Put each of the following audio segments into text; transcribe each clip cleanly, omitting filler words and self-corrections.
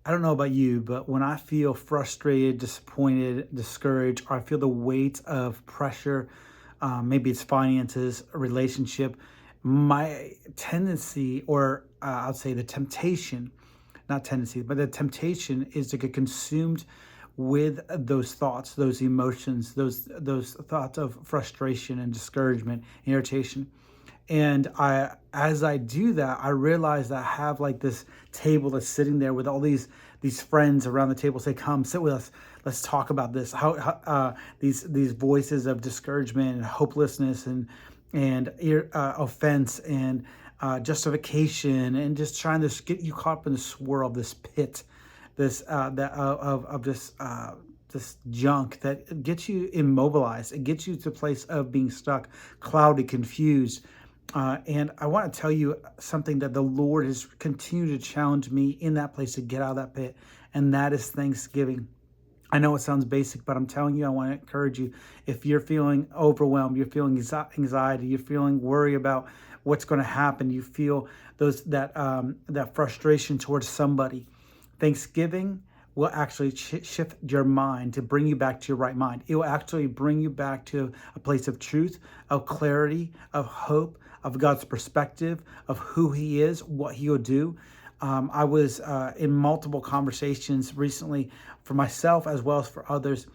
I don't know about you, but when I feel frustrated, disappointed, discouraged, or I feel the weight of pressure, maybe it's finances, a relationship, my tendency, or I'll say the temptation, not tendency, but the temptation is to get consumed with those thoughts, those emotions, those thoughts of frustration and discouragement, irritation. And as I do that, I realize that I have like this table that's sitting there with all these friends around the table. Say, come sit with us. Let's talk about this. These voices of discouragement and hopelessness and offense and justification and just trying to get you caught up in the swirl of this pit, this that of this junk that gets you immobilized. It gets you to a place of being stuck, cloudy, confused. And I want to tell you something that the Lord has continued to challenge me in that place to get out of that pit, and that is Thanksgiving. I know it sounds basic, but I'm telling you, I want to encourage you. If you're feeling overwhelmed, you're feeling anxiety, you're feeling worry about what's going to happen, you feel that frustration towards somebody, Thanksgiving will actually shift your mind to bring you back to your right mind. It will actually bring you back to a place of truth, of clarity, of hope, of God's perspective, of who He is, what He will do. I was in multiple conversations recently for myself as well as for others,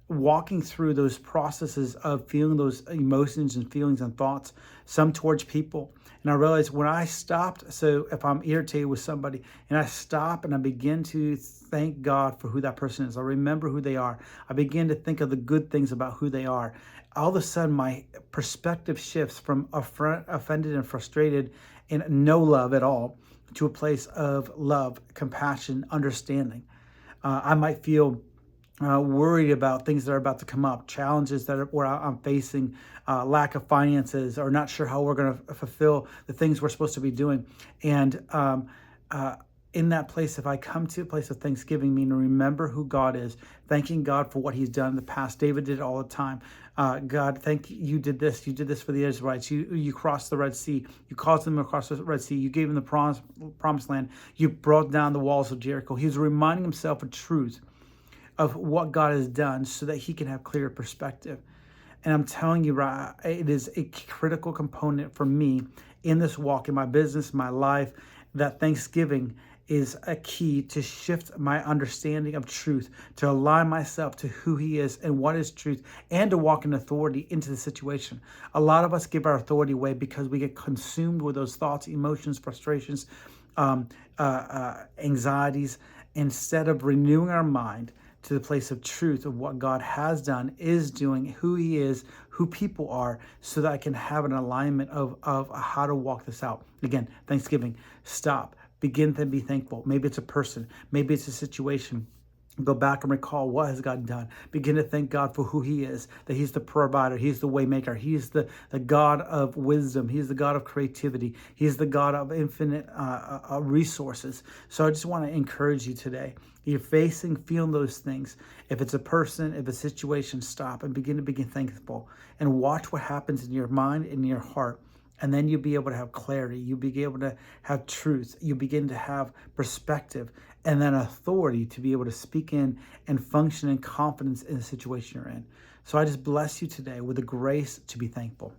walking through those processes of feeling those emotions and feelings and thoughts, some towards people. And I realized when I stopped, so if I'm irritated with somebody and I stop and I begin to thank God for who that person is, I remember who they are, I begin to think of the good things about who they are. All of a sudden, my perspective shifts from offended and frustrated and no love at all to a place of love, compassion, understanding. I might feel worried about things that are about to come up, challenges that where I'm facing, lack of finances, or not sure how we're going to fulfill the things we're supposed to be doing. And in that place, if I come to a place of thanksgiving, meaning remember who God is, thanking God for what He's done in the past. David did it all the time. God, thank you. You did this. You did this for the Israelites. You crossed the Red Sea. You caused them across the Red Sea. You gave them the promised land. You brought down the walls of Jericho. He was reminding himself of truth of what God has done so that he can have clear perspective. And I'm telling you, right, it is a critical component for me in this walk, in my business, my life, that Thanksgiving is a key to shift my understanding of truth, to align myself to who He is and what is truth, and to walk in authority into the situation. A lot of us give our authority away because we get consumed with those thoughts, emotions, frustrations, anxieties, instead of renewing our mind to the place of truth of what God has done, is doing, who He is, who people are, so that I can have an alignment of how to walk this out. Again, Thanksgiving, stop, begin to be thankful. Maybe it's a person, maybe it's a situation. Go back and recall what has God done. Begin to thank God for who He is, that He's the provider, He's the way maker, He's the God of wisdom, He's the God of creativity, He's the God of infinite resources. So I just want to encourage you today. You're feeling those things. If it's a person, if it's a situation, stop and begin thankful and watch what happens in your mind and in your heart. And then you'll be able to have clarity. You'll be able to have truth. You begin to have perspective and then authority to be able to speak in and function in confidence in the situation you're in. So I just bless you today with the grace to be thankful.